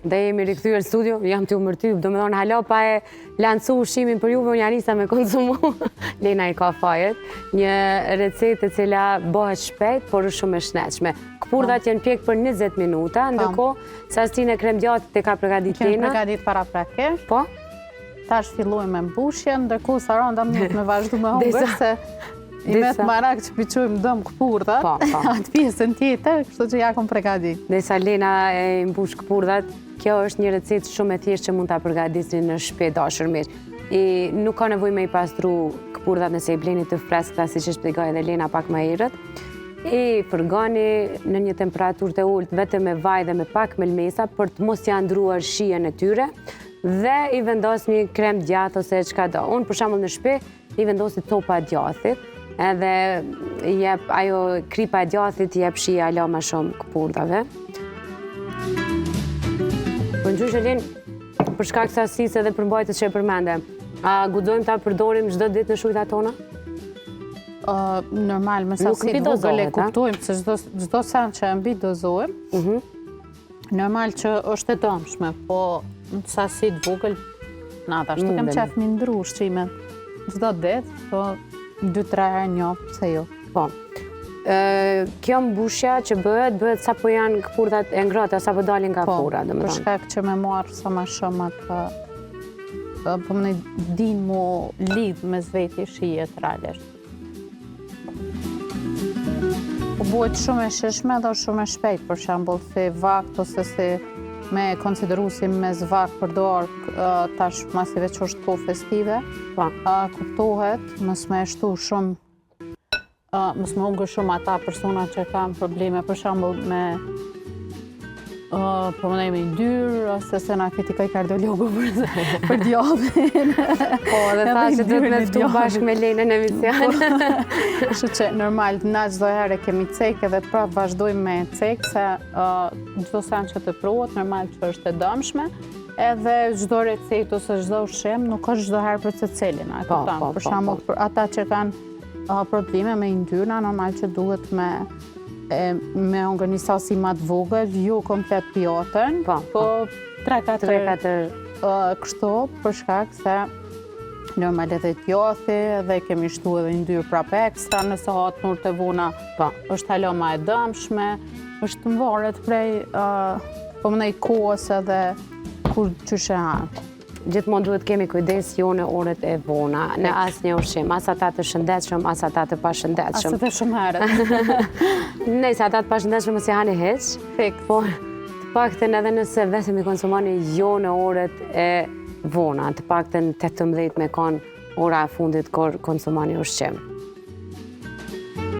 Dhe jemi rikthyer në studio, jam të umërtyp, do me thonë hala pa e lancu ushimin për juve, unë janisa me konsumu, Lena i ka fajet, një recetë e cila bëhet shpejt, por është shumë e shnetshme. Këpurdhat janë pjek për 20 minuta, ndërkohë sasinë e kremdjatit e ka përgadit Lena. Kemi përgadit para prakesh. Po? Tash filloj me mbushjen, ndërkohë Saranda më me vazhdu me hongër, se i metë marak që piqojmë dëm këpurdhat, atë pjesën tjetër, kështu që ja kom përgadit. Dhe sa Lena e mbush këpurdhat, kjo është një recetë shumë e thjeshtë që mund ta përgadisni në shtëpi dashur mirë. Nuk ka nevojë me i pastru këpurdhat nëse i bleni të freskëta siç e shpjegoi edhe Lena pak më herët. Përgani në një temperaturë të ulët vetëm me vaj dhe me pak melmesa për të mos ia ndruar shijen e tyre dhe i vendosni krem djath ose çka do. Unë për shembull në shtëpi i vendosi copa e djathit, edhe jep ajo kripa e djathit jep shija alo më shumë këpurdhave. Po ngjysh Elen, për shkak të sasisë dhe përmbajtjes që e përmendem, a guxojmë ta përdorim çdo ditë në shujtat tona? Normal, me sasi të vogël e kuptojmë se çdo sen që e mbi dozojmë, normal që është e dëmshme, po në sasi të vogël, nata, ashtu kem qef mi ndru ushqimet çdo ditë, po 2-3 herë një, pse jo. Po. Kjo mbushja që bëhet sapo janë këpurdhat e ngrohta, sapo dalin nga furra, domethënë. Për shkak që me marr sa më shumë atë, po më din mu lidh me zveti shijet realisht. Po bëhet shumë e shishme dhe shumë e shpejt, për shembull si vakt ose si me konsiderusim me zvakt për dorë tash masive që është kohë festive, kuptohet, mos me shtu shumë, mos me hungër shumë ata persona që kanë probleme, për shembull me probleme ndyrë, ose se na kritikoj kardiologu për djallin. Po, dhe tha që duhet me ftu bashkë me Lenën në emision. Kështu që normal, na çdo herë kemi cekë dhe prapë vazhdojmë me cekë, se çdo sen që të provet, normal që është e dëmshme, edhe çdo recetë ose çdo ushqim nuk është çdo herë për secilin. Për shembull, për ata që kanë probleme me yndyrna, normal që duhet me hongër një sasi ma të vogël, jo komplet pjotën, po 3-4 kështu, për shkak se normal edhe t'jothi, dhe kemi shtu edhe yndyrë prap ekstra, nëse hatë nur të vuna, është halo ma e dëmshme, është të mvaret prej, po më nej kohës edhe kur qyshe hanë. Gjithmonë duhet kemi kujdes jo në orët e vona, në asë një ushqim, as ata të shëndetshëm, as ata të pashëndetshëm. As të shumë herët. Nëse ata të pashëndetshëm mos i hani hiç, po të paktën edhe nëse vetëm i konsumoni jo në orët e vona, të paktën 18 me kon ora e fundit kur konsumoni ushqim.